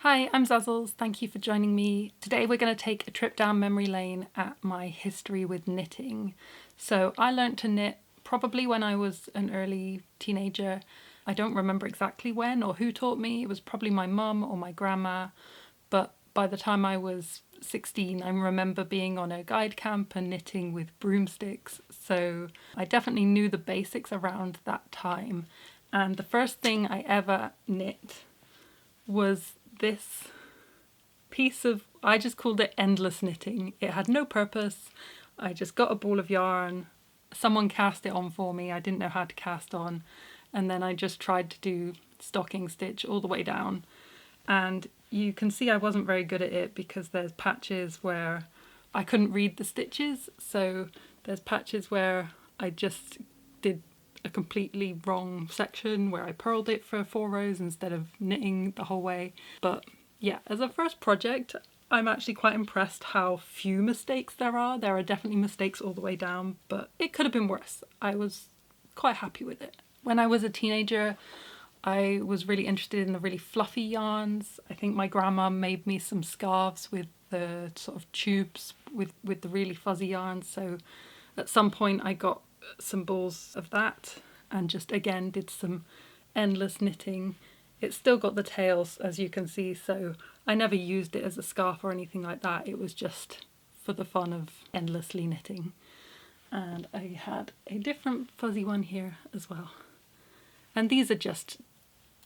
Hi, I'm Zazzles. Thank you for joining me. Today we're going to take a trip down memory lane at my history with knitting. So I learnt to knit probably when I was an early teenager. I don't remember exactly when or who taught me. It was probably my mum or my grandma. But by the time I was 16, I remember being on a guide camp and knitting with broomsticks. So I definitely knew the basics around that time. And the first thing I ever knit was this piece of, I just called it endless knitting. It had no purpose. I just got a ball of yarn. Someone cast it on for me. I didn't know how to cast on. And then I just tried to do stocking stitch all the way down. And you can see I wasn't very good at it because there's patches where I couldn't read the stitches. So there's patches where I just did a completely wrong section where I purled it for 4 rows instead of knitting the whole way. But yeah, as a first project, I'm actually quite impressed how few mistakes there are. There are definitely mistakes all the way down, but it could have been worse. I was quite happy with it. When I was a teenager, I was really interested in the really fluffy yarns. I think my grandma made me some scarves with the sort of tubes with the really fuzzy yarns. So at some point I got some balls of that and just again did some endless knitting. It's still got the tails, as you can see, so I never used it as a scarf or anything like that. It was just for the fun of endlessly knitting. And I had a different fuzzy one here as well. And these are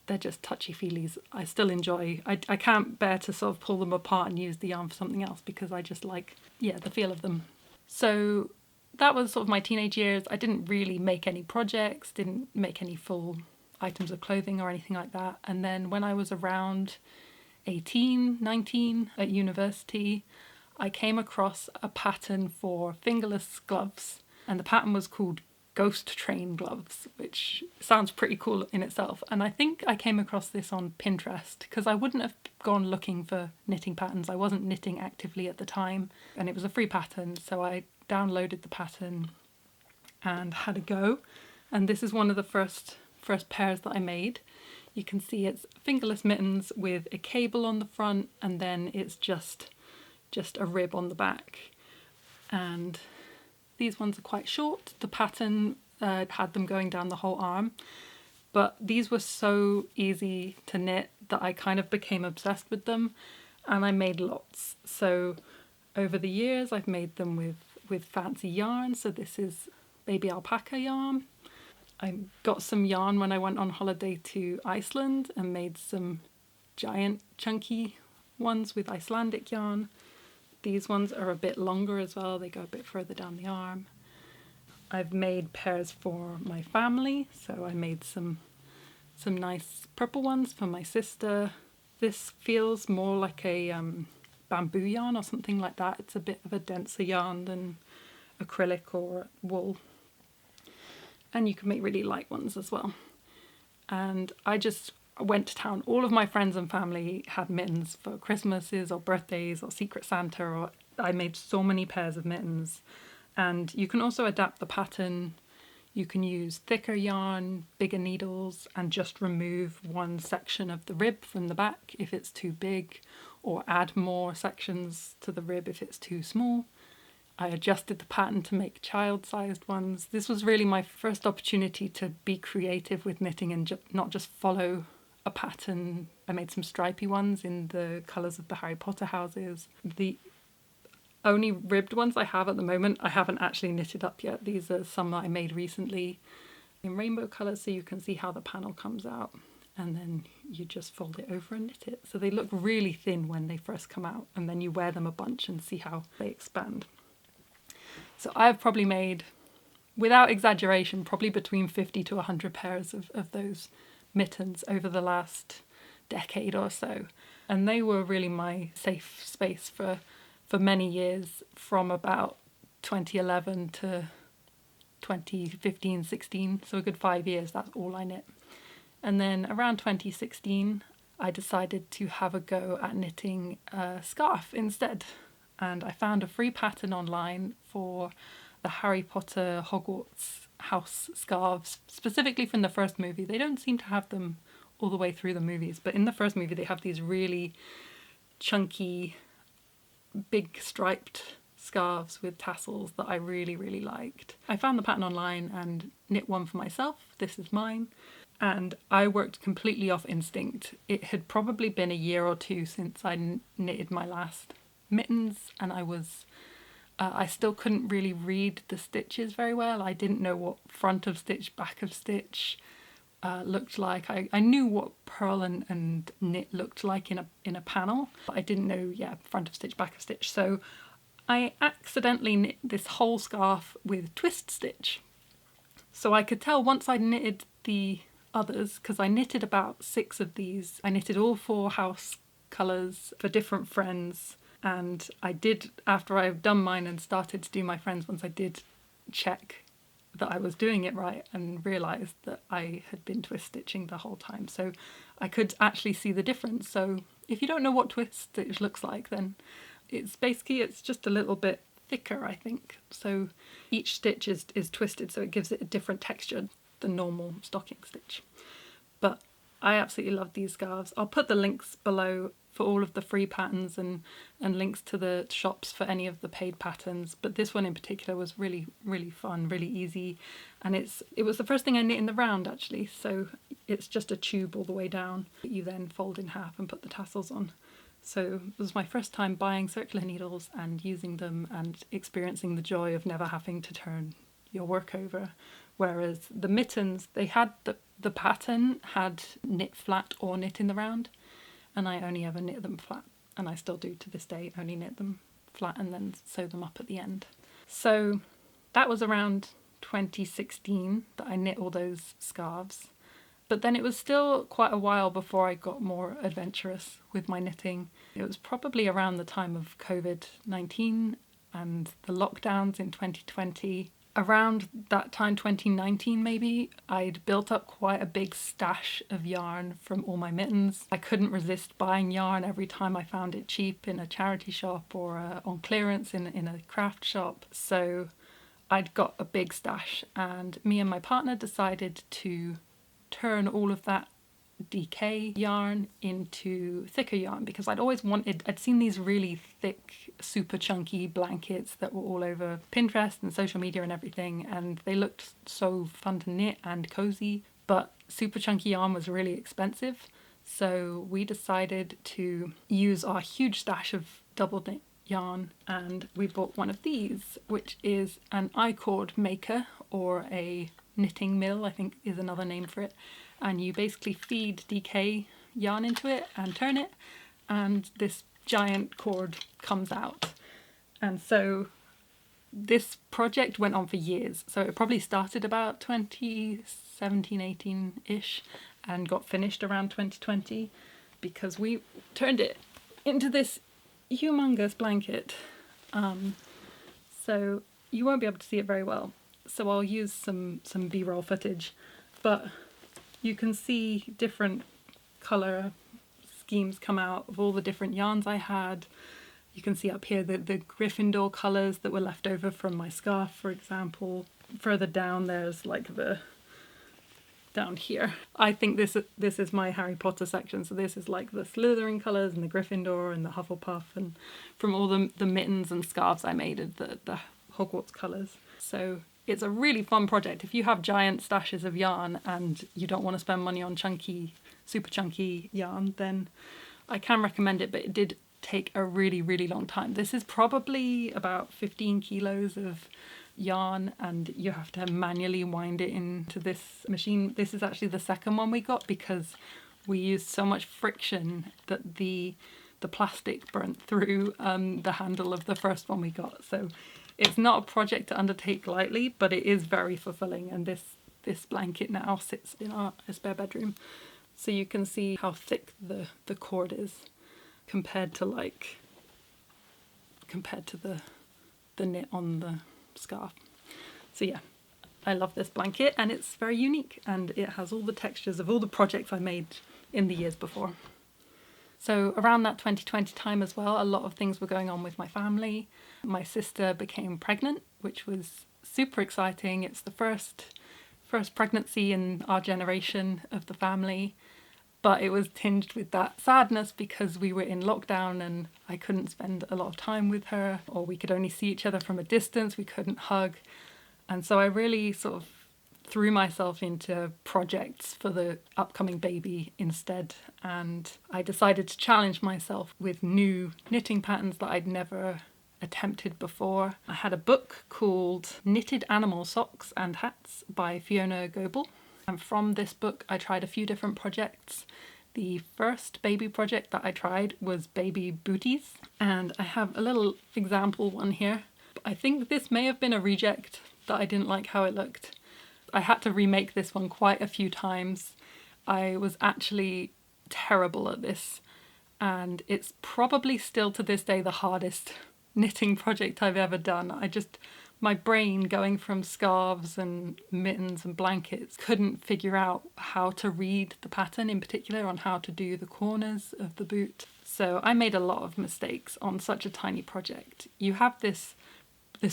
they're just touchy-feelies. I still enjoy. I can't bear to sort of pull them apart and use the yarn for something else because I just like, the feel of them. So that was sort of my teenage years. I didn't really make any projects, didn't make any full items of clothing or anything like that. And then when I was around 18, 19 at university, I came across a pattern for fingerless gloves. And the pattern was called Ghost Train gloves, which sounds pretty cool in itself. And I think I came across this on Pinterest because I wouldn't have gone looking for knitting patterns. I wasn't knitting actively at the time, and it was a free pattern, so I downloaded the pattern and had a go. And this is one of the first pairs that I made. You can see it's fingerless mittens with a cable on the front, and then it's just a rib on the back. And these ones are quite short. The pattern had them going down the whole arm, but these were so easy to knit that I kind of became obsessed with them, and I made lots. So over the years I've made them with fancy yarn. So this is baby alpaca yarn. I got some yarn when I went on holiday to Iceland and made some giant chunky ones with Icelandic yarn. These ones are a bit longer as well. They go a bit further down the arm. I've made pairs for my family. So I made some nice purple ones for my sister. This feels more like a bamboo yarn or something like that. It's a bit of a denser yarn than acrylic or wool. And you can make really light ones as well. And I just went to town. All of my friends and family had mittens for Christmases or birthdays or Secret Santa, or I made so many pairs of mittens. And you can also adapt the pattern. You can use thicker yarn, bigger needles, and just remove one section of the rib from the back if it's too big, or add more sections to the rib if it's too small. I adjusted the pattern to make child-sized ones. This was really my first opportunity to be creative with knitting and not just follow a pattern. I made some stripy ones in the colours of the Harry Potter houses. The only ribbed ones I have at the moment, I haven't actually knitted up yet. These are some that I made recently in rainbow colours, so you can see how the panel comes out. And then you just fold it over and knit it. So they look really thin when they first come out, and then you wear them a bunch and see how they expand. So I've probably made, without exaggeration, probably between 50 to 100 pairs of those mittens over the last decade or so. And they were really my safe space for many years, from about 2011 to 2015, 16. So a good 5 years, that's all I knit. And then around 2016, I decided to have a go at knitting a scarf instead. And I found a free pattern online for the Harry Potter Hogwarts house scarves, specifically from the first movie. They don't seem to have them all the way through the movies. But in the first movie, they have these really chunky, big striped scarves with tassels that I really, really liked. I found the pattern online and knit one for myself. This is mine. And I worked completely off instinct. It had probably been a year or two since I knitted my last mittens, and I still couldn't really read the stitches very well. I didn't know what front of stitch, back of stitch looked like. I knew what purl and knit looked like in a panel, but I didn't know, front of stitch, back of stitch. So I accidentally knit this whole scarf with twist stitch. So I could tell once I'd knitted the others, because I knitted about 6 of these. I knitted all 4 house colours for different friends, and I did, after I've done mine and started to do my friends, once I did check that I was doing it right and realised that I had been twist stitching the whole time. So I could actually see the difference. So if you don't know what twist stitch looks like, then it's just a little bit thicker, I think. So each stitch is twisted, so it gives it a different texture than normal stocking stitch. But I absolutely love these scarves. I'll put the links below for all of the free patterns and links to the shops for any of the paid patterns. But this one in particular was really, really fun, really easy. And it was the first thing I knit in the round, actually. So it's just a tube all the way down that you then fold in half and put the tassels on. So it was my first time buying circular needles and using them and experiencing the joy of never having to turn your work over. Whereas the mittens, they had the pattern had knit flat or knit in the round, and I only ever knit them flat, and I still do to this day, only knit them flat and then sew them up at the end. So that was around 2016 that I knit all those scarves. But then it was still quite a while before I got more adventurous with my knitting. It was probably around the time of COVID-19 and the lockdowns in 2020. Around that time, 2019 maybe, I'd built up quite a big stash of yarn from all my mittens. I couldn't resist buying yarn every time I found it cheap in a charity shop or on clearance in a craft shop. So I'd got a big stash, and me and my partner decided to turn all of that DK yarn into thicker yarn, because I'd seen these really thick, super chunky blankets that were all over Pinterest and social media and everything, and they looked so fun to knit and cozy, but super chunky yarn was really expensive. So we decided to use our huge stash of double knit yarn, and we bought one of these, which is an I-cord maker, or a knitting mill, I think is another name for it. And you basically feed DK yarn into it and turn it, and this giant cord comes out. And so this project went on for years. So it probably started about 2017, 18-ish and got finished around 2020, because we turned it into this humongous blanket. So you won't be able to see it very well, so I'll use some B-roll footage, but you can see different colour schemes come out of all the different yarns I had. You can see up here the Gryffindor colours that were left over from my scarf, for example. Further down there's like down here. I think this is my Harry Potter section, so this is like the Slytherin colours and the Gryffindor and the Hufflepuff, and from all the mittens and scarves I made of the Hogwarts colours. So it's a really fun project. If you have giant stashes of yarn and you don't want to spend money on super chunky yarn, then I can recommend it, but it did take a really, really long time. This is probably about 15 kilos of yarn, and you have to manually wind it into this machine. This is actually the second one we got, because we used so much friction that the plastic burnt through the handle of the first one we got. So it's not a project to undertake lightly, but it is very fulfilling, and this blanket now sits in our spare bedroom. So you can see how thick the cord is compared to the knit on the scarf. So yeah, I love this blanket, and it's very unique, and it has all the textures of all the projects I made in the years before. So around that 2020 time as well, a lot of things were going on with my family. My sister became pregnant, which was super exciting. It's the first pregnancy in our generation of the family. but it was tinged with that sadness because we were in lockdown and I couldn't spend a lot of time with her, or we could only see each other from a distance, we couldn't hug. And so I really sort of threw myself into projects for the upcoming baby instead, and I decided to challenge myself with new knitting patterns that I'd never attempted before. I had a book called Knitted Animal Socks and Hats by Fiona Goble. And from this book, I tried a few different projects. The first baby project that I tried was baby booties, and I have a little example one here. I think this may have been a reject, that I didn't like how it looked. I had to remake this one quite a few times. I was actually terrible at this, and it's probably still to this day the hardest knitting project I've ever done. My brain, going from scarves and mittens and blankets, couldn't figure out how to read the pattern, in particular on how to do the corners of the boot. So I made a lot of mistakes on such a tiny project. You have this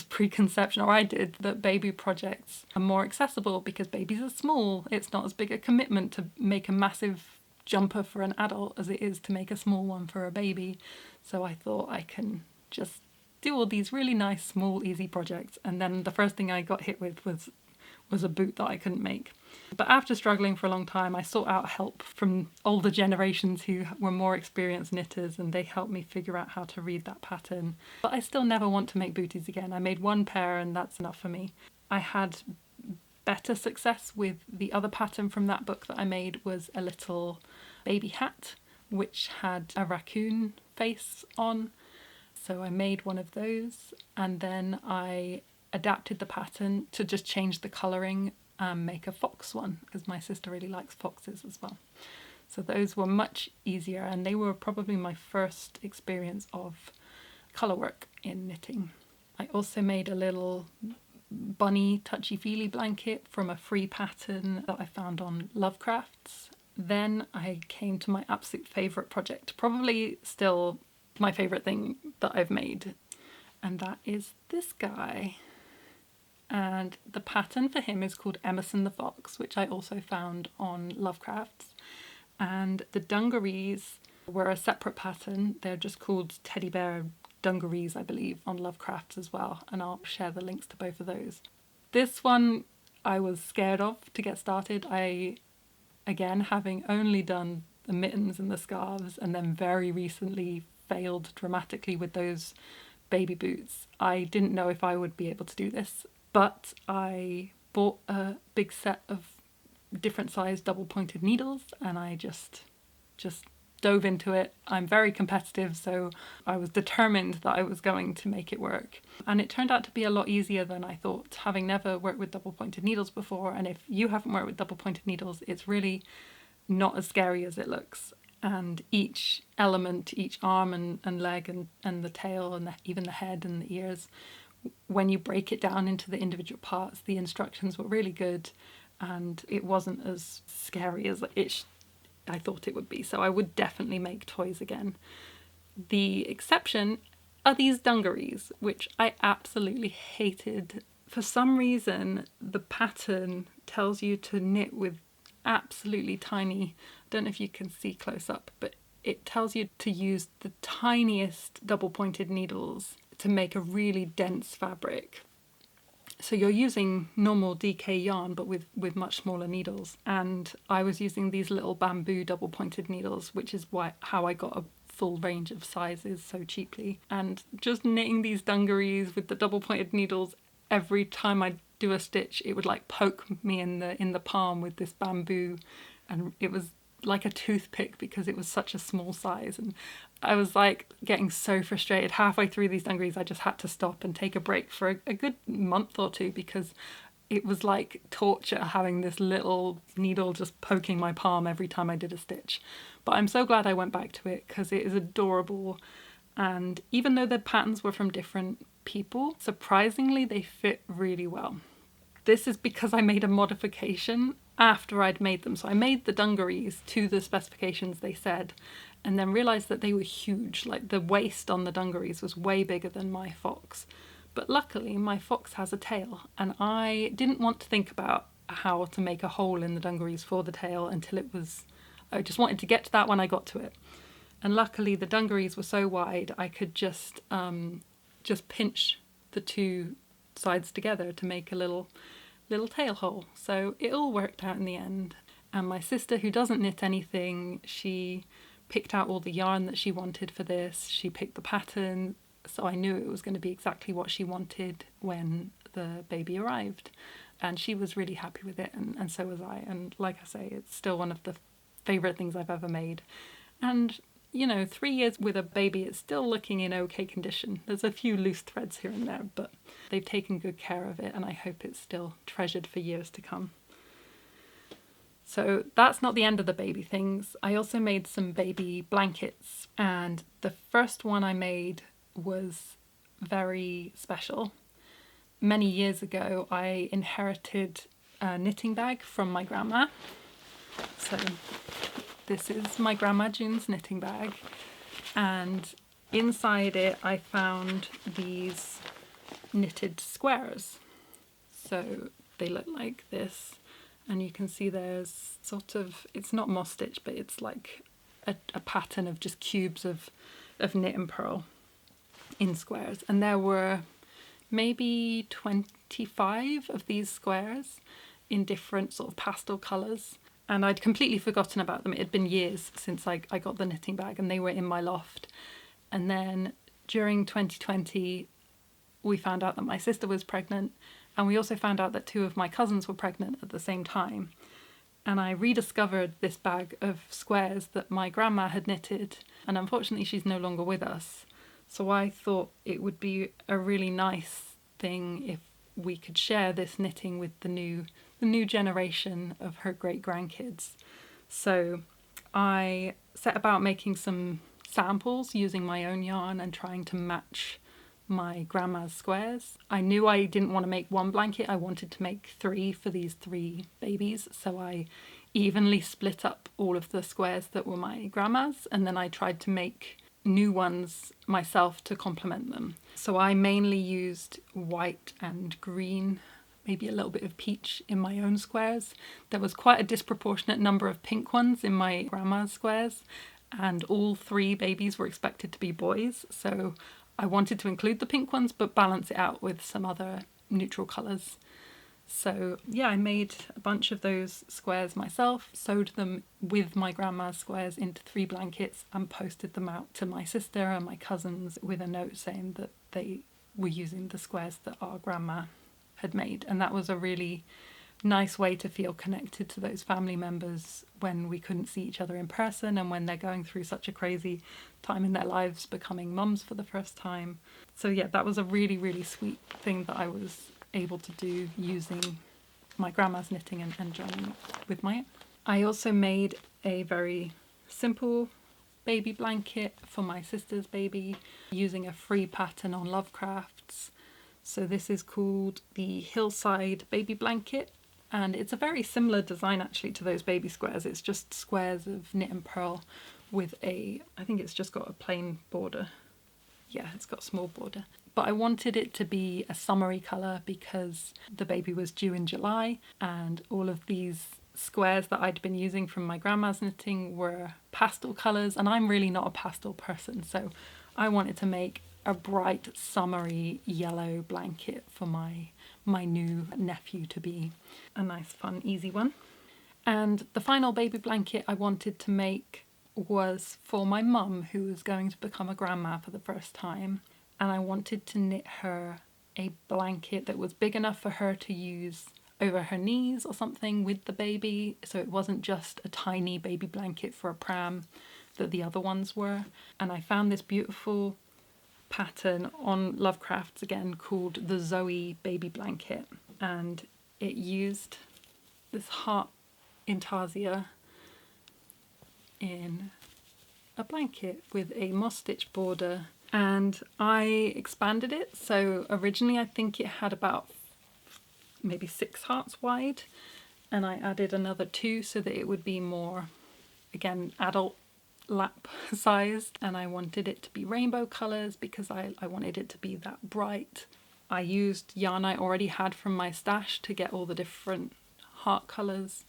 preconception, or I did, that baby projects are more accessible because babies are small. It's not as big a commitment to make a massive jumper for an adult as it is to make a small one for a baby. So I thought I can just do all these really nice, small, easy projects. And then the first thing I got hit with was a boot that I couldn't make. But after struggling for a long time, I sought out help from older generations who were more experienced knitters, and they helped me figure out how to read that pattern. But I still never want to make booties again. I made one pair and that's enough for me. I had better success with the other pattern from that book that I made, was a little baby hat which had a raccoon face on. So I made one of those, and then I adapted the pattern to just change the colouring and make a fox one, because my sister really likes foxes as well. So those were much easier, and they were probably my first experience of colourwork in knitting. I also made a little bunny touchy-feely blanket from a free pattern that I found on Lovecrafts. Then I came to my absolute favourite project, probably still my favourite thing that I've made, and that is this guy. And the pattern for him is called Emerson the Fox, which I also found on Lovecrafts. And the Dungarees were a separate pattern. They're just called teddy bear Dungarees, I believe, on Lovecrafts as well, and I'll share the links to both of those. This one I was scared of to get started. Again, having only done the mittens and the scarves, and then very recently failed dramatically with those baby boots, I didn't know if I would be able to do this, but I bought a big set of different size double pointed needles, and I just dove into it. I'm very competitive, so I was determined that I was going to make it work, and it turned out to be a lot easier than I thought, having never worked with double pointed needles before. And if you haven't worked with double pointed needles, it's really not as scary as it looks. And each element, each arm and leg and the tail and even the head and the ears, when you break it down into the individual parts, the instructions were really good, and it wasn't as scary as I thought it would be. So I would definitely make toys again. The exception are these Dungarees, which I absolutely hated. For some reason, the pattern tells you to knit with absolutely tiny, I don't know if you can see close up, but it tells you to use the tiniest double pointed needles to make a really dense fabric. So you're using normal DK yarn, but with much smaller needles. And I was using these little bamboo double pointed needles, which is how I got a full range of sizes so cheaply. And just knitting these Dungarees with the double pointed needles, every time I do a stitch, it would like poke me in the palm with this bamboo, and it was like a toothpick because it was such a small size. And I was like getting so frustrated. Halfway through these Dungarees, I just had to stop and take a break for a good month or two, because it was like torture having this little needle just poking my palm every time I did a stitch. But I'm so glad I went back to it, because it is adorable. And even though the patterns were from different people, surprisingly they fit really well. This is because I made a modification after I'd made them. So I made the Dungarees to the specifications they said, and then realised that they were huge. Like the waist on the Dungarees was way bigger than my fox. But luckily my fox has a tail, and I didn't want to think about how to make a hole in the Dungarees for the tail until it was I just wanted to get to that when I got to it. And luckily the dungarees were so wide I could just pinch the two sides together to make a little tail hole. So it all worked out in the end. And my sister, who doesn't knit anything, she picked out all the yarn that she wanted for this. She picked the pattern, so I knew it was going to be exactly what she wanted when the baby arrived. And she was really happy with it, and so was I. And like I say, it's still one of the favourite things I've ever made. And, you know, 3 years with a baby, it's still looking in okay condition. There's a few loose threads here and there, but they've taken good care of it, and I hope it's still treasured for years to come. So that's not the end of the baby things. I also made some baby blankets, and the first one I made was very special. Many years ago, I inherited a knitting bag from my grandma. So this is my grandma June's knitting bag, and inside it I found these knitted squares. So they look like this. And you can see there's sort of, it's not moss stitch, but it's like a pattern of just cubes of knit and purl in squares. And there were maybe 25 of these squares in different sort of pastel colours. And I'd completely forgotten about them. It had been years since I got the knitting bag, and they were in my loft. And then during 2020, we found out that my sister was pregnant. And we also found out that 2 of my cousins were pregnant at the same time. And I rediscovered this bag of squares that my grandma had knitted. And unfortunately, she's no longer with us. So I thought it would be a really nice thing if we could share this knitting with the new generation of her great-grandkids. So I set about making some samples using my own yarn and trying to match my grandma's squares. I knew I didn't want to make one blanket, I wanted to make 3 for these 3 babies, so I evenly split up all of the squares that were my grandma's, and then I tried to make new ones myself to complement them. So I mainly used white and green, maybe a little bit of peach in my own squares. There was quite a disproportionate number of pink ones in my grandma's squares, and all 3 babies were expected to be boys, so I wanted to include the pink ones but balance it out with some other neutral colours. So yeah, I made a bunch of those squares myself, sewed them with my grandma's squares into 3 blankets and posted them out to my sister and my cousins with a note saying that they were using the squares that our grandma had made. And that was a really nice way to feel connected to those family members when we couldn't see each other in person and when they're going through such a crazy time in their lives, becoming mums for the first time. So yeah, that was a really, really sweet thing that I was able to do using my grandma's knitting and joining with my own. I also made a very simple baby blanket for my sister's baby using a free pattern on Lovecrafts. So this is called the Hillside baby blanket, and it's a very similar design actually to those baby squares. It's just squares of knit and purl with I think it's just got a plain border. Yeah, it's got a small border. But I wanted it to be a summery colour because the baby was due in July, and all of these squares that I'd been using from my grandma's knitting were pastel colours, and I'm really not a pastel person, so I wanted to make a bright summery yellow blanket for my new nephew to be a nice, fun, easy one. And the final baby blanket I wanted to make was for my mum, who was going to become a grandma for the first time. And I wanted to knit her a blanket that was big enough for her to use over her knees or something with the baby, so it wasn't just a tiny baby blanket for a pram that the other ones were. And I found this beautiful pattern on Lovecrafts again called the Zoey baby blanket, and it used this heart intarsia in a blanket with a moss stitch border, and I expanded it. So originally I think it had about maybe 6 hearts wide, and I added another 2 so that it would be more, again, adult lap sized, and I wanted it to be rainbow colours because I wanted it to be that bright. I used yarn I already had from my stash to get all the different heart colours,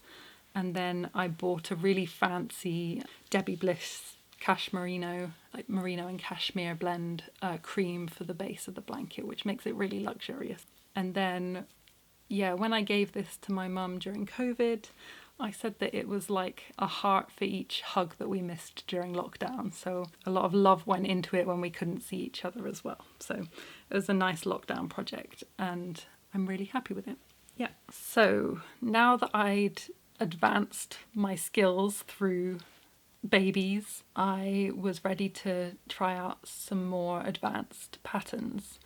And then I bought a really fancy Debbie Bliss cashmerino, like merino and cashmere blend cream for the base of the blanket, which makes it really luxurious. And then, yeah, when I gave this to my mum during COVID, I said that it was like a heart for each hug that we missed during lockdown. So a lot of love went into it when we couldn't see each other as well. So it was a nice lockdown project and I'm really happy with it. Yeah. So now that I'd advanced my skills through babies, I was ready to try out some more advanced patterns.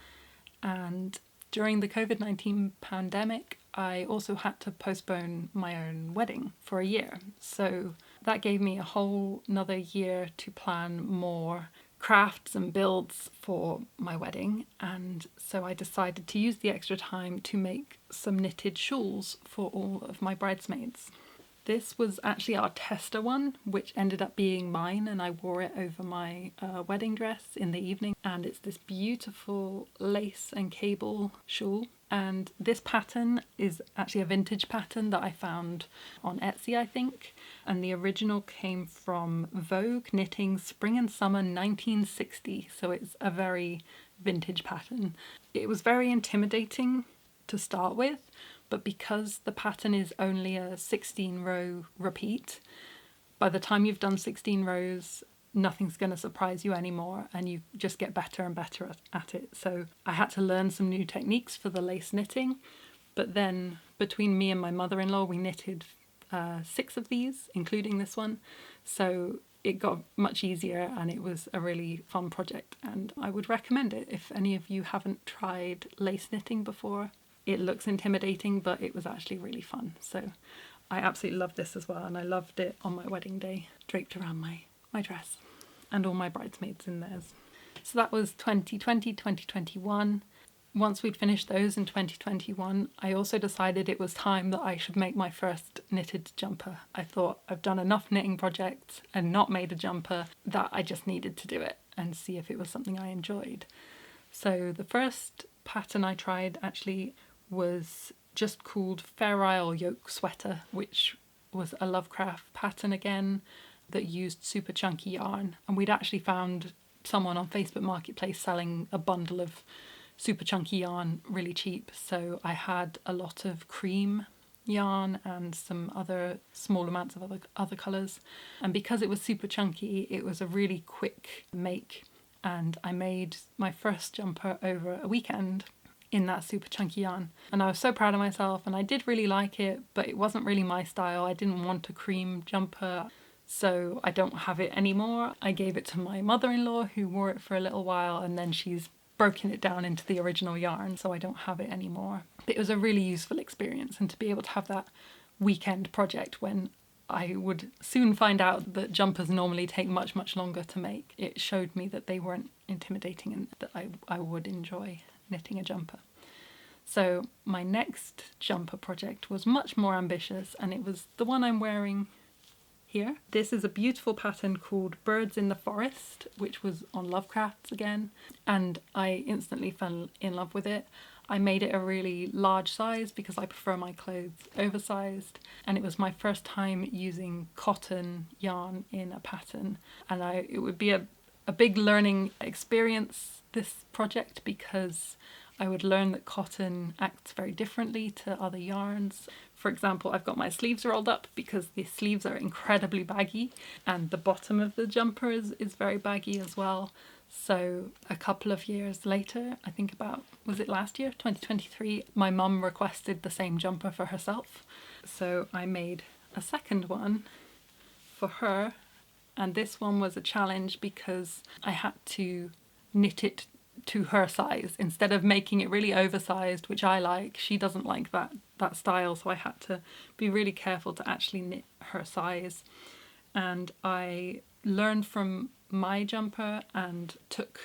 And during the COVID-19 pandemic, I also had to postpone my own wedding for a year. So that gave me a whole another year to plan more crafts and builds for my wedding. And so I decided to use the extra time to make some knitted shawls for all of my bridesmaids. This was actually our tester one, which ended up being mine, and I wore it over my wedding dress in the evening. And it's this beautiful lace and cable shawl. And this pattern is actually a vintage pattern that I found on Etsy, I think. And the original came from Vogue Knitting Spring and Summer 1960. So it's a very vintage pattern. It was very intimidating to start with, but because the pattern is only a 16-row repeat, by the time you've done 16 rows, nothing's going to surprise you anymore, and you just get better and better at it. So I had to learn some new techniques for the lace knitting, but then between me and my mother-in-law, we knitted 6 of these, including this one. So it got much easier and it was a really fun project, and I would recommend it if any of you haven't tried lace knitting before. It looks intimidating, but it was actually really fun. So I absolutely loved this as well, and I loved it on my wedding day, draped around my dress, and all my bridesmaids in theirs. So that was 2020, 2021. Once we'd finished those in 2021, I also decided it was time that I should make my first knitted jumper. I thought I've done enough knitting projects and not made a jumper, that I just needed to do it and see if it was something I enjoyed. So the first pattern I tried actually was just called Fair Isle Yoke Sweater, which was a Lovecraft pattern again that used super chunky yarn. And we'd actually found someone on Facebook Marketplace selling a bundle of super chunky yarn really cheap. So I had a lot of cream yarn and some other small amounts of other colours. And because it was super chunky, it was a really quick make. And I made my first jumper over a weekend in that super chunky yarn, and I was so proud of myself, and I did really like it, but it wasn't really my style. I didn't want a cream jumper, so I don't have it anymore. I gave it to my mother-in-law, who wore it for a little while, and then she's broken it down into the original yarn, so I don't have it anymore. But it was a really useful experience, and to be able to have that weekend project when I would soon find out that jumpers normally take much, much longer to make, it showed me that they weren't intimidating and that I would enjoy knitting a jumper. So my next jumper project was much more ambitious, and it was the one I'm wearing here. This is a beautiful pattern called Birds in the Forest, which was on Lovecraft again, and I instantly fell in love with it. I made it a really large size because I prefer my clothes oversized, and it was my first time using cotton yarn in a pattern, and it would be a big learning experience, this project, because I would learn that cotton acts very differently to other yarns. For example, I've got my sleeves rolled up because the sleeves are incredibly baggy, and the bottom of the jumper is very baggy as well. So a couple of years later, I think was it last year, 2023, my mum requested the same jumper for herself. So I made a second one for her, and this one was a challenge because I had to knit it to her size instead of making it really oversized, which I like. She doesn't like that style, so I had to be really careful to actually knit her size. And I learned from my jumper and took,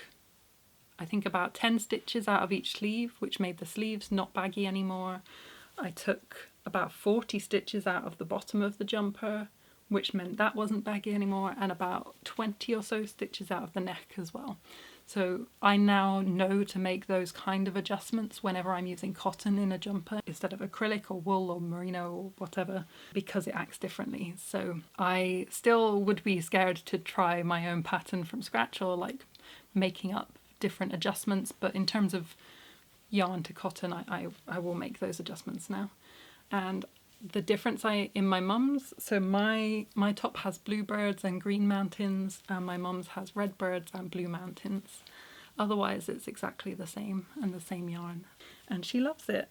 I think, about 10 stitches out of each sleeve, which made the sleeves not baggy anymore. I took about 40 stitches out of the bottom of the jumper, which meant that wasn't baggy anymore, and about 20 or so stitches out of the neck as well. So I now know to make those kind of adjustments whenever I'm using cotton in a jumper instead of acrylic or wool or merino or whatever, because it acts differently. So I still would be scared to try my own pattern from scratch or like making up different adjustments, but in terms of yarn to cotton, I will make those adjustments now. And the difference in my mum's, so my top has bluebirds and green mountains, and my mum's has red birds and blue mountains. Otherwise it's exactly the same and the same yarn, and she loves it.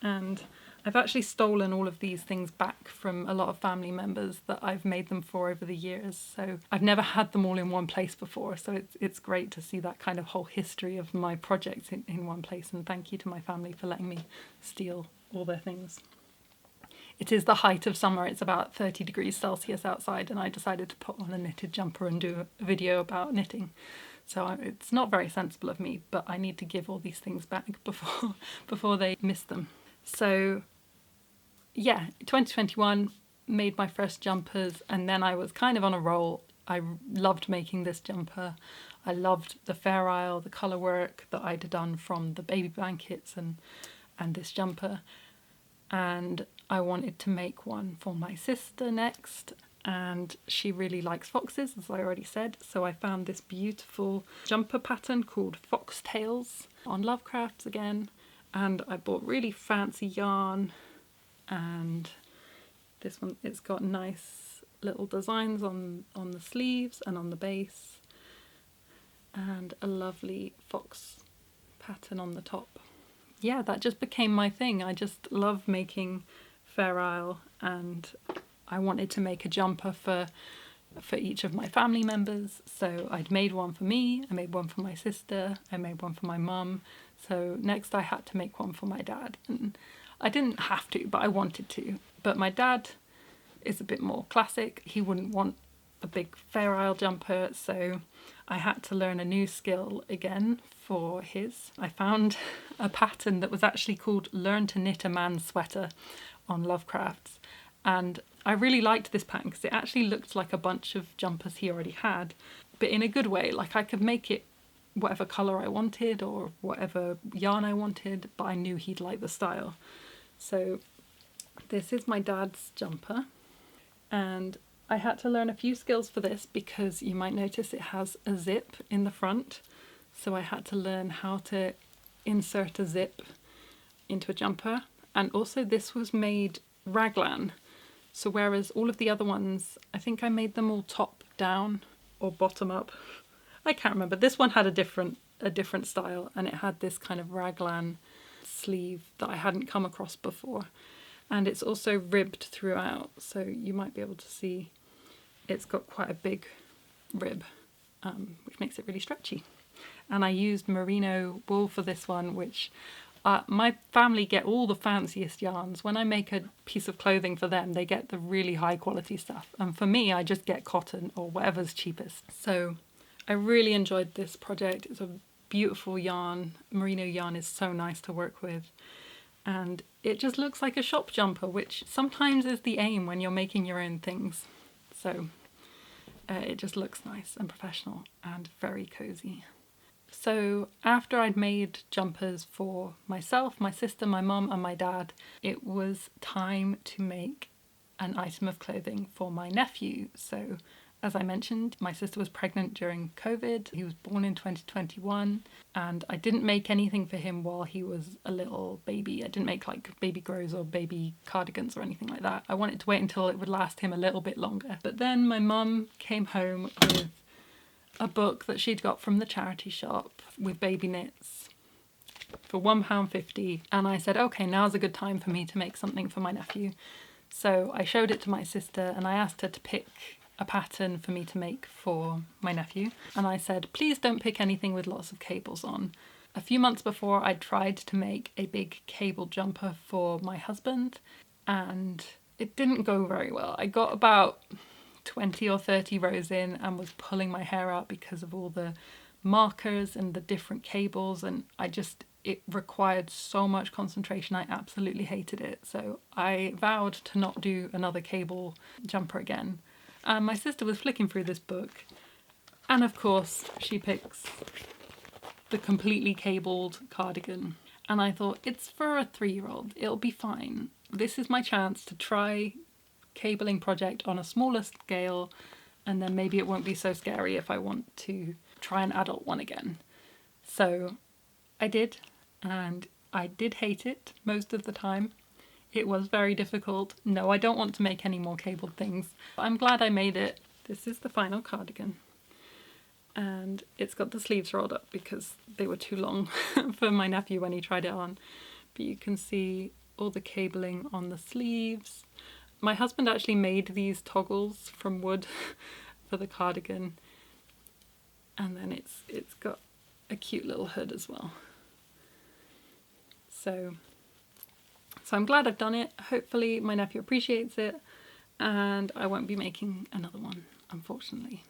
And I've actually stolen all of these things back from a lot of family members that I've made them for over the years, so I've never had them all in one place before, so it's great to see that kind of whole history of my projects in one place, and thank you to my family for letting me steal all their things. It is the height of summer, it's about 30 degrees Celsius outside, and I decided to put on a knitted jumper and do a video about knitting. So it's not very sensible of me, but I need to give all these things back before they miss them. So yeah, 2021, made my first jumpers, and then I was kind of on a roll. I loved making this jumper. I loved the Fair Isle, the colour work that I'd done from the baby blankets and this jumper. And I wanted to make one for my sister next, and she really likes foxes, as I already said, so I found this beautiful jumper pattern called Foxtales on Lovecrafts again, and I bought really fancy yarn, and this one, it's got nice little designs on the sleeves and on the base, and a lovely fox pattern on the top. Yeah, that just became my thing. I just love making Fair Isle, and I wanted to make a jumper for each of my family members. So I'd made one for me, I made one for my sister, I made one for my mum. So next I had to make one for my dad. And I didn't have to, but I wanted to. But my dad is a bit more classic. He wouldn't want a big Fair Isle jumper, so I had to learn a new skill again for his. I found a pattern that was actually called Learn to Knit a Man's Sweater on Lovecrafts, and I really liked this pattern because it actually looked like a bunch of jumpers he already had, but in a good way. Like I could make it whatever colour I wanted or whatever yarn I wanted, but I knew he'd like the style. So this is my dad's jumper, and I had to learn a few skills for this because you might notice it has a zip in the front. So I had to learn how to insert a zip into a jumper. And also this was made raglan. So whereas all of the other ones, I think I made them all top down or bottom up. I can't remember. This one had a different style, and it had this kind of raglan sleeve that I hadn't come across before. And it's also ribbed throughout, so you might be able to see it's got quite a big rib, which makes it really stretchy. And I used merino wool for this one, which my family get all the fanciest yarns. When I make a piece of clothing for them, they get the really high quality stuff. And for me, I just get cotton or whatever's cheapest. So I really enjoyed this project. It's a beautiful yarn. Merino yarn is so nice to work with. And it just looks like a shop jumper, which sometimes is the aim when you're making your own things. So it just looks nice and professional and very cozy. So after I'd made jumpers for myself, my sister, my mum and my dad, it was time to make an item of clothing for my nephew. So as I mentioned, my sister was pregnant during COVID. He was born in 2021, and I didn't make anything for him while he was a little baby. I didn't make like baby grows or baby cardigans or anything like that. I wanted to wait until it would last him a little bit longer. But then my mum came home with a book that she'd got from the charity shop with baby knits for £1.50, and I said, okay, now's a good time for me to make something for my nephew. So I showed it to my sister and I asked her to pick a pattern for me to make for my nephew, and I said, please don't pick anything with lots of cables on. A few months before, I tried to make a big cable jumper for my husband, and it didn't go very well. I got about 20 or 30 rows in and was pulling my hair out because of all the markers and the different cables, and it required so much concentration. I absolutely hated it. So I vowed to not do another cable jumper again. And my sister was flicking through this book, and of course she picks the completely cabled cardigan. And I thought, it's for a 3-year-old, it'll be fine. This is my chance to try cabling project on a smaller scale, and then maybe it won't be so scary if I want to try an adult one again. So I did, and I did hate it most of the time. It was very difficult. No, I don't want to make any more cabled things. I'm glad I made it. This is the final cardigan. And it's got the sleeves rolled up because they were too long for my nephew when he tried it on. But you can see all the cabling on the sleeves. My husband actually made these toggles from wood for the cardigan. And then it's got a cute little hood as well. So I'm glad I've done it. Hopefully my nephew appreciates it, and I won't be making another one, unfortunately.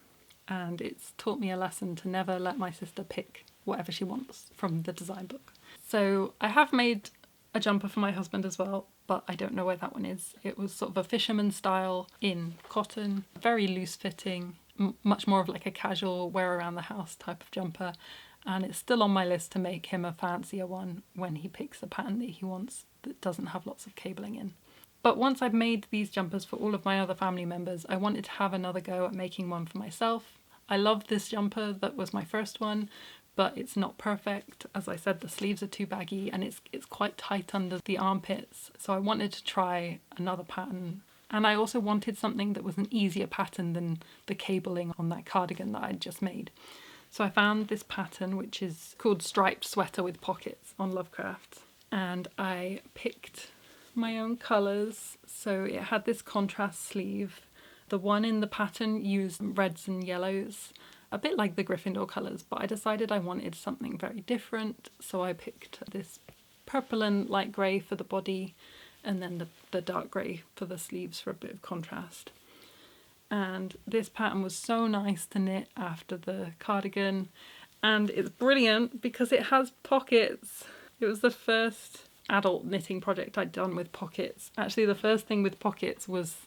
And it's taught me a lesson to never let my sister pick whatever she wants from the design book. So I have made a jumper for my husband as well, but I don't know where that one is. It was sort of a fisherman style in cotton, very loose fitting, much more of like a casual wear around the house type of jumper. And it's still on my list to make him a fancier one when he picks a pattern that he wants that doesn't have lots of cabling in. But once I've made these jumpers for all of my other family members, I wanted to have another go at making one for myself. I love this jumper, that was my first one, but it's not perfect. As I said, the sleeves are too baggy and it's quite tight under the armpits. So I wanted to try another pattern. And I also wanted something that was an easier pattern than the cabling on that cardigan that I'd just made. So I found this pattern, which is called Striped Sweater with Pockets on Lovecraft. And I picked my own colours. So it had this contrast sleeve. The one in the pattern used reds and yellows, a bit like the Gryffindor colours, but I decided I wanted something very different. So I picked this purple and light grey for the body, and then the dark grey for the sleeves for a bit of contrast. And this pattern was so nice to knit after the cardigan, and it's brilliant because it has pockets. It was the first adult knitting project I'd done with pockets. Actually, the first thing with pockets was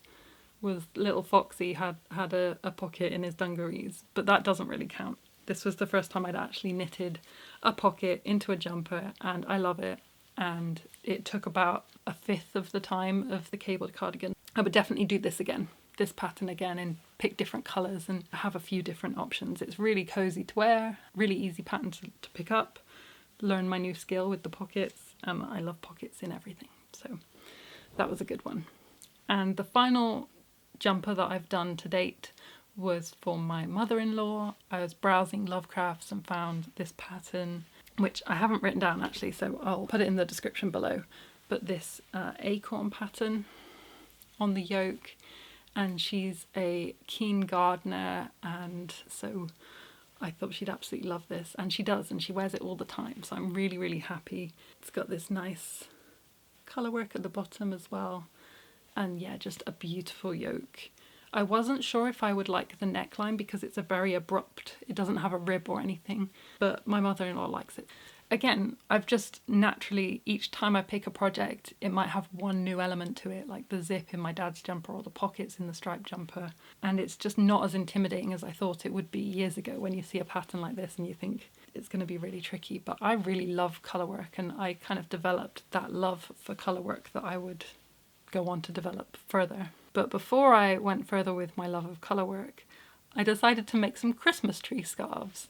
little Foxy had a pocket in his dungarees, but that doesn't really count. This was the first time I'd actually knitted a pocket into a jumper, and I love it. And it took about 1/5 of the time of the cabled cardigan. I would definitely do this pattern again, and pick different colours and have a few different options. It's really cozy to wear, really easy pattern to pick up, learn my new skill with the pockets. I love pockets in everything, so that was a good one. And the final jumper that I've done to date was for my mother-in-law. I was browsing Lovecrafts and found this pattern, which I haven't written down actually, so I'll put it in the description below. But this Acorn pattern on the yoke, and she's a keen gardener, and so I thought she'd absolutely love this, and she does, and she wears it all the time, so I'm really, really happy. It's got this nice colour work at the bottom as well, and yeah, just a beautiful yoke. I wasn't sure if I would like the neckline because it's a very abrupt, it doesn't have a rib or anything, but my mother-in-law likes it. Again, I've just naturally, each time I pick a project, it might have one new element to it, like the zip in my dad's jumper or the pockets in the striped jumper. And it's just not as intimidating as I thought it would be years ago when you see a pattern like this and you think it's going to be really tricky. But I really love colour work, and I kind of developed that love for colour work that I would go on to develop further. But before I went further with my love of colour work, I decided to make some Christmas tree scarves.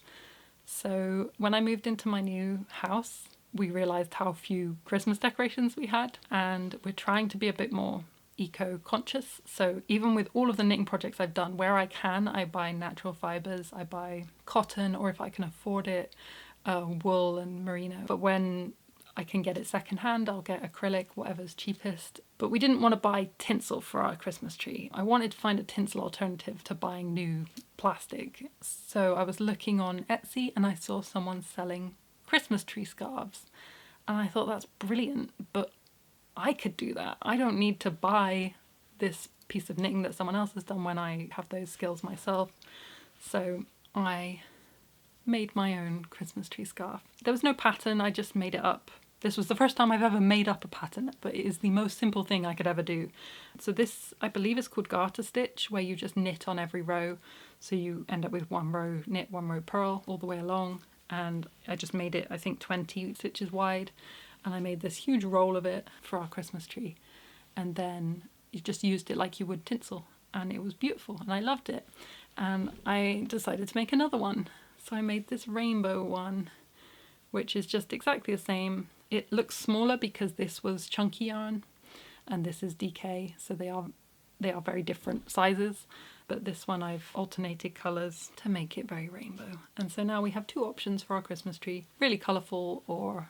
So when I moved into my new house, we realised how few Christmas decorations we had, and we're trying to be a bit more eco-conscious. So even with all of the knitting projects I've done, where I can, I buy natural fibres, I buy cotton, or if I can afford it, wool and merino. But when I can get it secondhand, I'll get acrylic, whatever's cheapest. But we didn't want to buy tinsel for our Christmas tree. I wanted to find a tinsel alternative to buying new plastic. So I was looking on Etsy and I saw someone selling Christmas tree scarves. And I thought, that's brilliant, but I could do that. I don't need to buy this piece of knitting that someone else has done when I have those skills myself. So I made my own Christmas tree scarf. There was no pattern, I just made it up This was the first time I've ever made up a pattern, but it is the most simple thing I could ever do. So this, I believe, is called garter stitch, where you just knit on every row. So you end up with 1 row knit, 1 row purl all the way along. And I just made it, I think, 20 stitches wide. And I made this huge roll of it for our Christmas tree. And then you just used it like you would tinsel. And it was beautiful and I loved it. And I decided to make another one. So I made this rainbow one, which is just exactly the same. It looks smaller because this was chunky yarn and this is DK, so they are very different sizes. But this one I've alternated colours to make it very rainbow. And so now we have 2 options for our Christmas tree. Really colourful or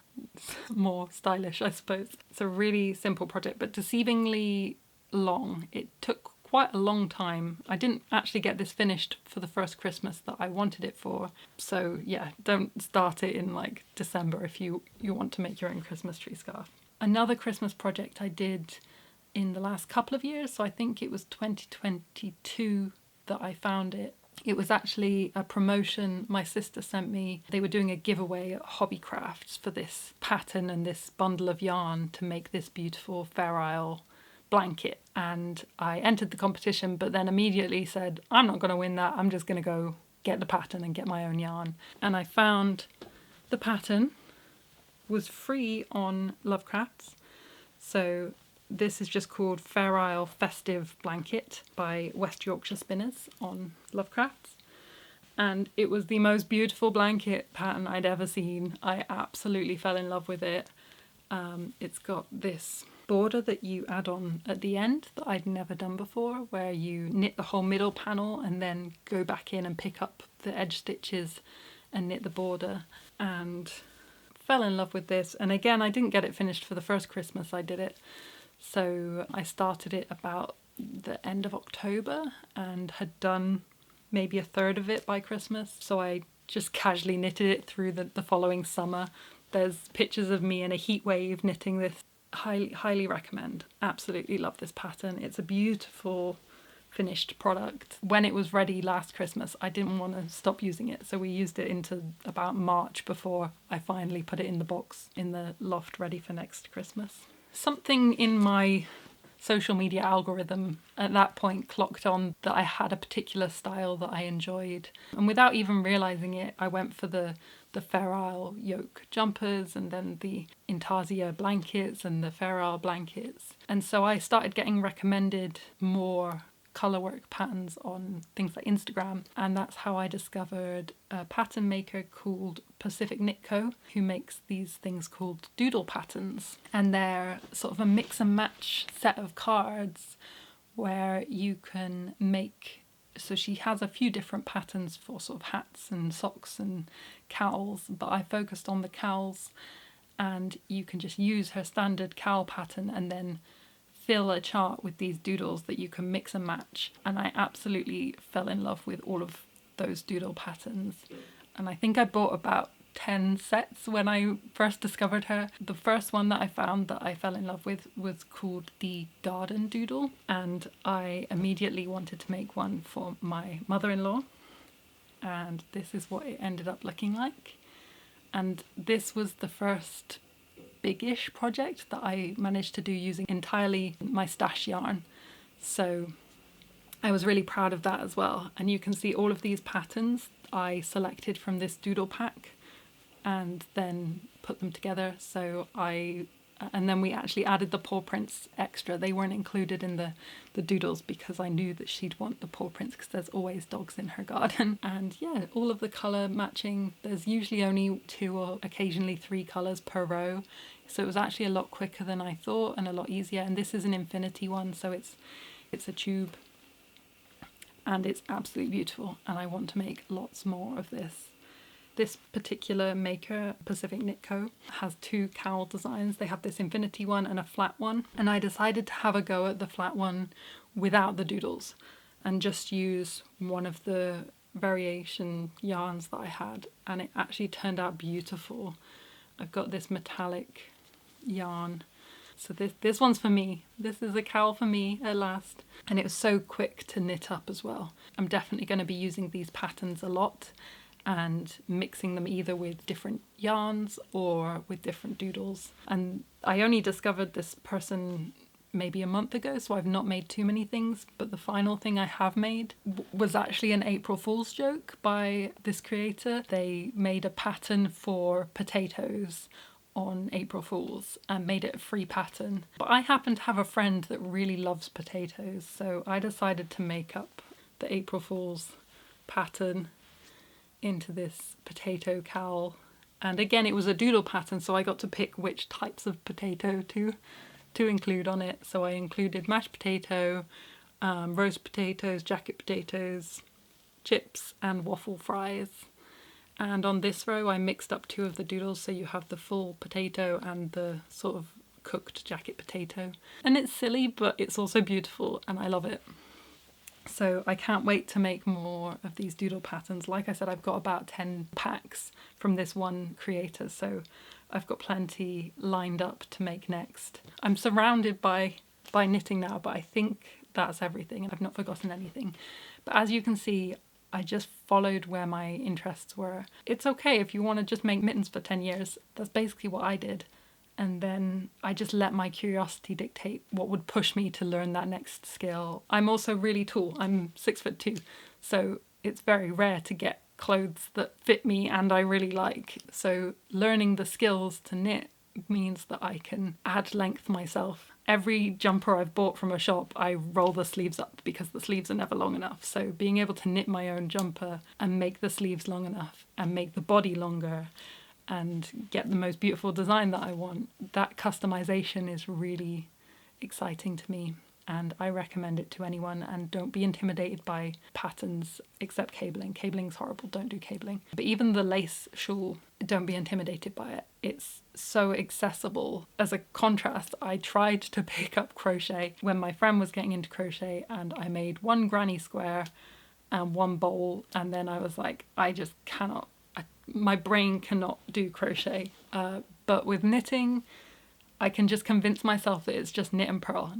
more stylish, I suppose. It's a really simple project, but deceivingly long. It took quite a long time. I didn't actually get this finished for the first Christmas that I wanted it for. So yeah, don't start it in like December if you want to make your own Christmas tree scarf. Another Christmas project I did in the last couple of years, so I think it was 2022 that I found it. It was actually a promotion my sister sent me. They were doing a giveaway at Hobby Crafts for this pattern and this bundle of yarn to make this beautiful Fair Isle blanket, and I entered the competition but then immediately said, I'm not going to win that, I'm just going to go get the pattern and get my own yarn. And I found the pattern was free on Lovecrafts. So this is just called Fair Isle Festive Blanket by West Yorkshire Spinners on Lovecrafts. And it was the most beautiful blanket pattern I'd ever seen. I absolutely fell in love with it. It's got this border that you add on at the end that I'd never done before, where you knit the whole middle panel and then go back in and pick up the edge stitches and knit the border, and fell in love with this. And again, I didn't get it finished for the first Christmas I did it, so I started it about the end of October and had done maybe a third of it by Christmas, so I just casually knitted it through the following summer. There's pictures of me in a heat wave knitting this. Highly recommend. Absolutely love this pattern. It's a beautiful finished product. When it was ready last Christmas, I didn't want to stop using it, so we used it into about March before I finally put it in the box in the loft ready for next Christmas. Something in my social media algorithm at that point clocked on that I had a particular style that I enjoyed, and without even realising it, I went for the Fair Isle Yoke jumpers and then the Intarsia blankets and the Fair Isle blankets. And so I started getting recommended more colourwork patterns on things like Instagram, and that's how I discovered a pattern maker called Pacific Knit Co, who makes these things called doodle patterns. And they're sort of a mix and match set of cards where you can make. So she has a few different patterns for sort of hats and socks and cowls, but I focused on the cowls, and you can just use her standard cowl pattern and then fill a chart with these doodles that you can mix and match. And I absolutely fell in love with all of those doodle patterns. And I think I bought about 10 sets when I first discovered her. The first one that I found that I fell in love with was called the Garden Doodle, and I immediately wanted to make one for my mother-in-law, and this is what it ended up looking like. And this was the first big-ish project that I managed to do using entirely my stash yarn, so I was really proud of that as well. And you can see all of these patterns I selected from this doodle pack and then put them together. And then we actually added the paw prints extra. They weren't included in the doodles because I knew that she'd want the paw prints because there's always dogs in her garden. And yeah, all of the colour matching. There's usually only 2 or occasionally 3 colours per row. So it was actually a lot quicker than I thought and a lot easier. And this is an infinity one, so it's a tube. And it's absolutely beautiful. And I want to make lots more of this. This particular maker, Pacific Knit Co, has 2 cowl designs. They have this infinity one and a flat one. And I decided to have a go at the flat one without the doodles and just use one of the variation yarns that I had. And it actually turned out beautiful. I've got this metallic yarn. So this one's for me. This is a cowl for me at last. And it was so quick to knit up as well. I'm definitely going to be using these patterns a lot. and mixing them either with different yarns or with different doodles. And I only discovered this person maybe a month ago, so I've not made too many things, but the final thing I have made was actually an April Fool's joke by this creator. They made a pattern for potatoes on April Fool's and made it a free pattern. But I happen to have a friend that really loves potatoes, so I decided to make up the April Fool's pattern into this potato cowl. And again, it was a doodle pattern, so I got to pick which types of potato to include on it. So I included mashed potato, roast potatoes, jacket potatoes, chips and waffle fries. And on this row I mixed up two of the doodles, so you have the full potato and the sort of cooked jacket potato. And it's silly, but it's also beautiful and I love it. So I can't wait to make more of these doodle patterns. Like I said, I've got about 10 packs from this one creator, so I've got plenty lined up to make next. I'm surrounded by knitting now, but I think that's everything and I've not forgotten anything. But as you can see, I just followed where my interests were. It's okay if you want to just make mittens for 10 years. That's basically what I did. And then I just let my curiosity dictate what would push me to learn that next skill. I'm also really tall. I'm 6'2", so it's very rare to get clothes that fit me and I really like. So learning the skills to knit means that I can add length myself. Every jumper I've bought from a shop, I roll the sleeves up because the sleeves are never long enough. So being able to knit my own jumper and make the sleeves long enough and make the body longer and get the most beautiful design that I want, that customization is really exciting to me. And I recommend it to anyone, and don't be intimidated by patterns except cabling. Cabling's horrible, don't do cabling. But even the lace shawl, don't be intimidated by it. It's so accessible. As a contrast, I tried to pick up crochet when my friend was getting into crochet, and I made one granny square and one bowl, and then I was like, I just cannot, my brain cannot do crochet. But with knitting, I can just convince myself that it's just knit and purl,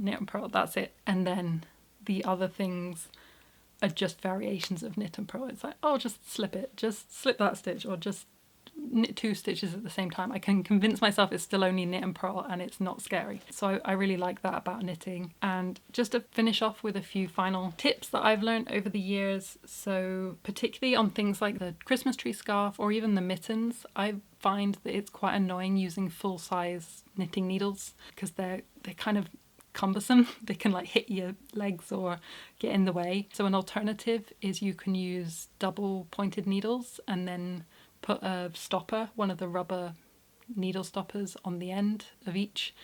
that's it. And then the other things are just variations of knit and purl. It's like, oh, just slip it, just slip that stitch, or just knit 2 stitches at the same time. I can convince myself it's still only knit and purl and it's not scary. So I really like that about knitting. And just to finish off with a few final tips that I've learned over the years. So particularly on things like the Christmas tree scarf or even the mittens, I find that it's quite annoying using full-size knitting needles because they're kind of cumbersome. They can like hit your legs or get in the way. So an alternative is you can use double pointed needles and then put a stopper, one of the rubber needle stoppers, on the end of each,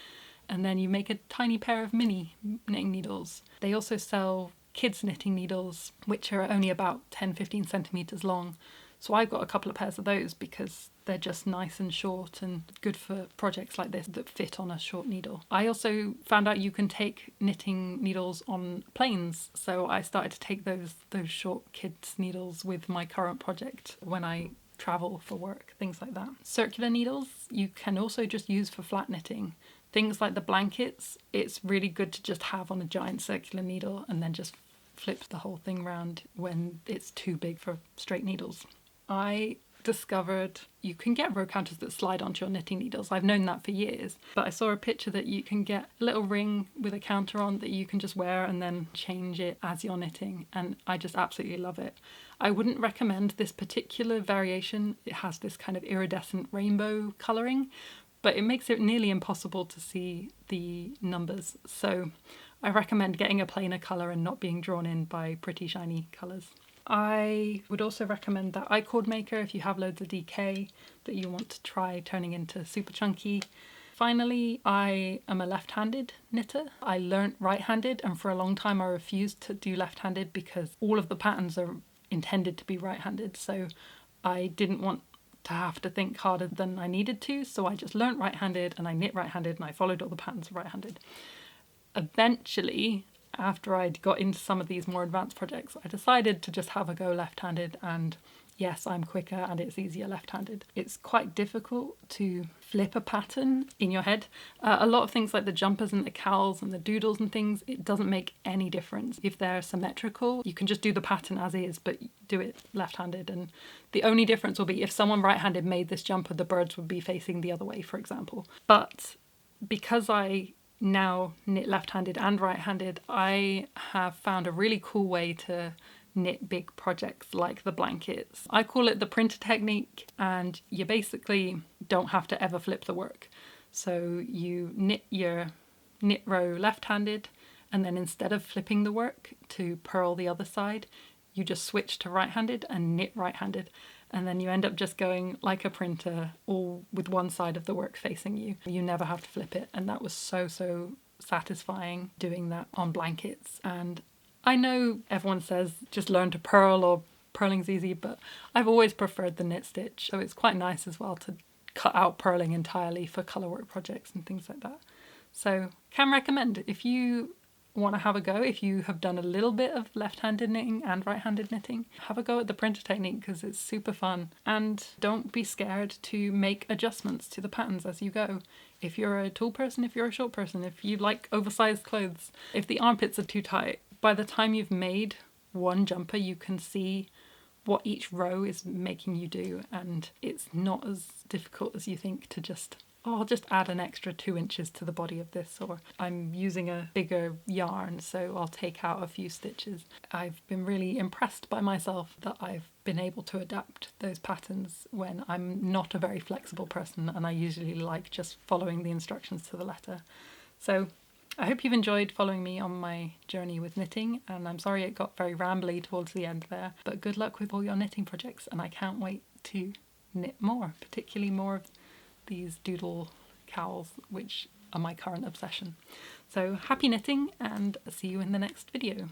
and then you make a tiny pair of mini knitting needles. They also sell kids knitting needles, which are only about 10-15 centimeters long. So I've got a couple of pairs of those because they're just nice and short and good for projects like this that fit on a short needle. I also found out you can take knitting needles on planes, so I started to take those short kids needles with my current project when I travel for work, things like that. Circular needles you can also just use for flat knitting. Things like the blankets, it's really good to just have on a giant circular needle and then just flip the whole thing round when it's too big for straight needles. I discovered you can get row counters that slide onto your knitting needles. I've known that for years, but I saw a picture that you can get a little ring with a counter on that you can just wear and then change it as you're knitting, and I just absolutely love it. I wouldn't recommend this particular variation. It has this kind of iridescent rainbow colouring, but it makes it nearly impossible to see the numbers, so I recommend getting a plainer colour and not being drawn in by pretty shiny colours. I would also recommend that I-cord maker if you have loads of DK that you want to try turning into super chunky. Finally, I am a left-handed knitter. I learnt right-handed, and for a long time I refused to do left-handed because all of the patterns are intended to be right-handed, so I didn't want to have to think harder than I needed to, so I just learnt right-handed and I knit right-handed and I followed all the patterns right-handed. Eventually, after I'd got into some of these more advanced projects, I decided to just have a go left-handed, and yes, I'm quicker and it's easier left-handed. It's quite difficult to flip a pattern in your head. A lot of things like the jumpers and the cowls and the doodles and things, it doesn't make any difference. If they're symmetrical, you can just do the pattern as is, but do it left-handed. And the only difference will be if someone right-handed made this jumper, the birds would be facing the other way, for example. But because I now knit left-handed and right-handed, I have found a really cool way to knit big projects like the blankets. I call it the printer technique, and you basically don't have to ever flip the work. So you knit your knit row left-handed, and then instead of flipping the work to purl the other side, you just switch to right-handed and knit right-handed. And then you end up just going like a printer, all with one side of the work facing you. You never have to flip it. And that was so satisfying doing that on blankets. And I know everyone says just learn to purl or purling's easy, but I've always preferred the knit stitch. So it's quite nice as well to cut out purling entirely for colourwork projects and things like that. So can recommend if you want to have a go, if you have done a little bit of left-handed knitting and right-handed knitting, have a go at the printer technique because it's super fun. And don't be scared to make adjustments to the patterns as you go. If you're a tall person, if you're a short person, if you like oversized clothes, if the armpits are too tight, by the time you've made one jumper, you can see what each row is making you do, and it's not as difficult as you think to just, oh, I'll just add an extra 2 inches to the body of this, or I'm using a bigger yarn, so I'll take out a few stitches. I've been really impressed by myself that I've been able to adapt those patterns when I'm not a very flexible person, and I usually like just following the instructions to the letter. So I hope you've enjoyed following me on my journey with knitting, and I'm sorry it got very rambly towards the end there, but good luck with all your knitting projects, and I can't wait to knit more, particularly more of these doodle cowls, which are my current obsession. So happy knitting, and see you in the next video.